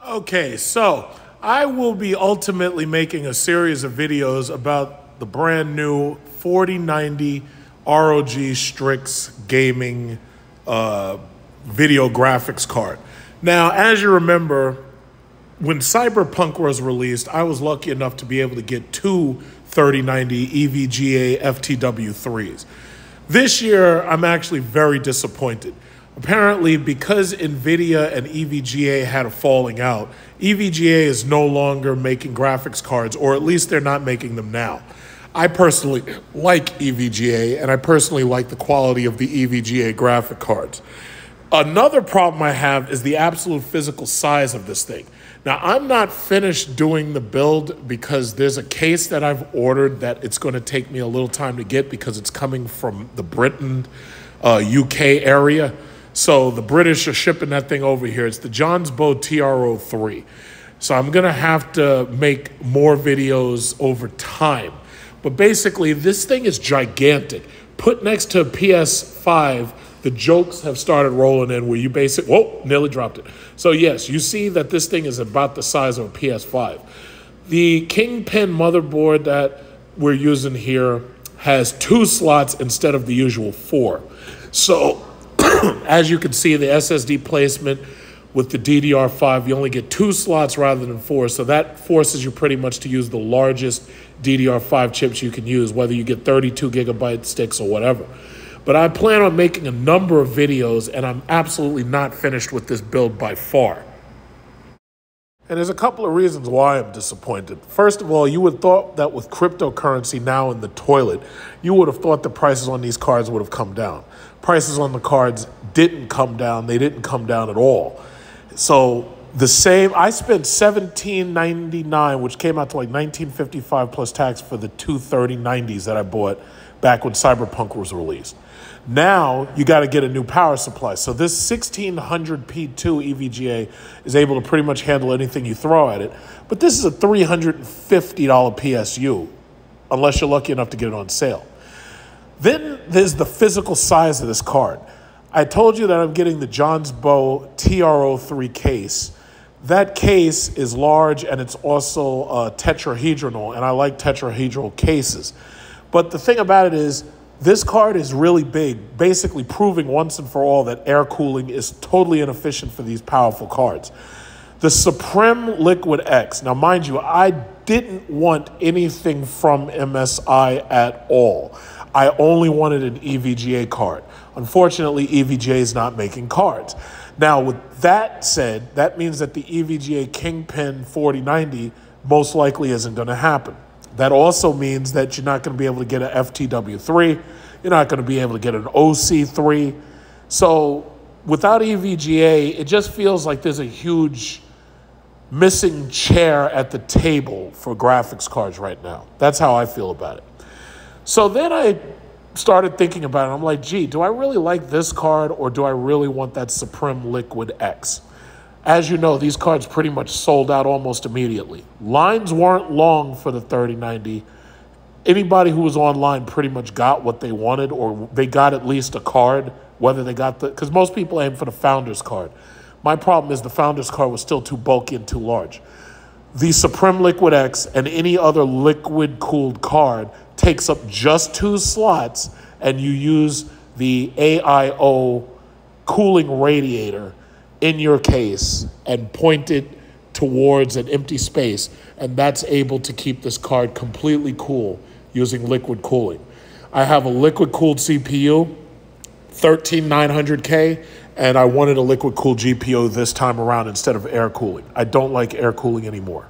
Okay, so I will be ultimately making a series of videos about the brand new 4090 ROG Strix gaming video graphics card. Now, as you remember, when Cyberpunk was released, I was lucky enough to be able to get two 3090 EVGA FTW3s. This year, I'm actually very disappointed. Apparently, because NVIDIA and EVGA had a falling out, EVGA is no longer making graphics cards, or at least they're not making them now. I personally like EVGA, and I personally like the quality of the EVGA graphic cards. Another problem I have is the absolute physical size of this thing. Now, I'm not finished doing the build because there's a case that I've ordered that it's going to take me a little time to get because it's coming from the Britain, UK area. So the British are shipping that thing over here. It's the Johnsbow TR03. So I'm going to have to make more videos over time. But basically, this thing is gigantic. Put next to a PS5, the jokes have started rolling in where you basically, whoa, nearly dropped it. So yes, you see that this thing is about the size of a PS5. The Kingpin motherboard that we're using here has 2 slots instead of the usual 4. So as you can see, the SSD placement with the DDR5, you only get 2 slots rather than 4. So that forces you pretty much to use the largest DDR5 chips you can use, whether you get 32 gigabyte sticks or whatever. But I plan on making a number of videos, and I'm absolutely not finished with this build by far. And there's a couple of reasons why I'm disappointed. First of all, you would have thought that with cryptocurrency now in the toilet, you would have thought the prices on these cards would have come down. Prices on the cards didn't come down. They didn't come down at all. So the same, I spent $17.99, which came out to like $19.55 plus tax for the two 3090s that I bought back when Cyberpunk was released. Now you got to get a new power supply. So this 1600P2 EVGA is able to pretty much handle anything you throw at it. But this is a $350 PSU, unless you're lucky enough to get it on sale. Then there's the physical size of this card. I told you that I'm getting the Johnsbow TR03 case. That case is large and it's also tetrahedral, and I like tetrahedral cases. But the thing about it is, this card is really big, basically proving once and for all that air cooling is totally inefficient for these powerful cards. The Supreme Liquid X. Now, mind you, I didn't want anything from MSI at all. I only wanted an EVGA card. Unfortunately, EVGA is not making cards. Now, with that said, that means that the EVGA Kingpin 4090 most likely isn't going to happen. That also means that you're not going to be able to get an FTW3. You're not going to be able to get an OC3. So without EVGA, it just feels like there's a huge missing chair at the table for graphics cards right now. That's how I feel about it. So then I started thinking about it. I'm like, gee, do I really like this card or do I really want that Supreme Liquid X? As you know, these cards pretty much sold out almost immediately. Lines weren't long for the 3090. Anybody who was online pretty much got what they wanted, or they got at least a card, whether they got the, because most people aim for the Founders card. My problem is the Founders card was still too bulky and too large. The Supreme Liquid X and any other liquid-cooled card takes up just 2 slots, and you use the AIO cooling radiator in your case and point it towards an empty space, and that's able to keep this card completely cool using liquid cooling. I have a liquid cooled CPU, 13900K, and I wanted a liquid cooled GPU this time around instead of air cooling. I don't like air cooling anymore.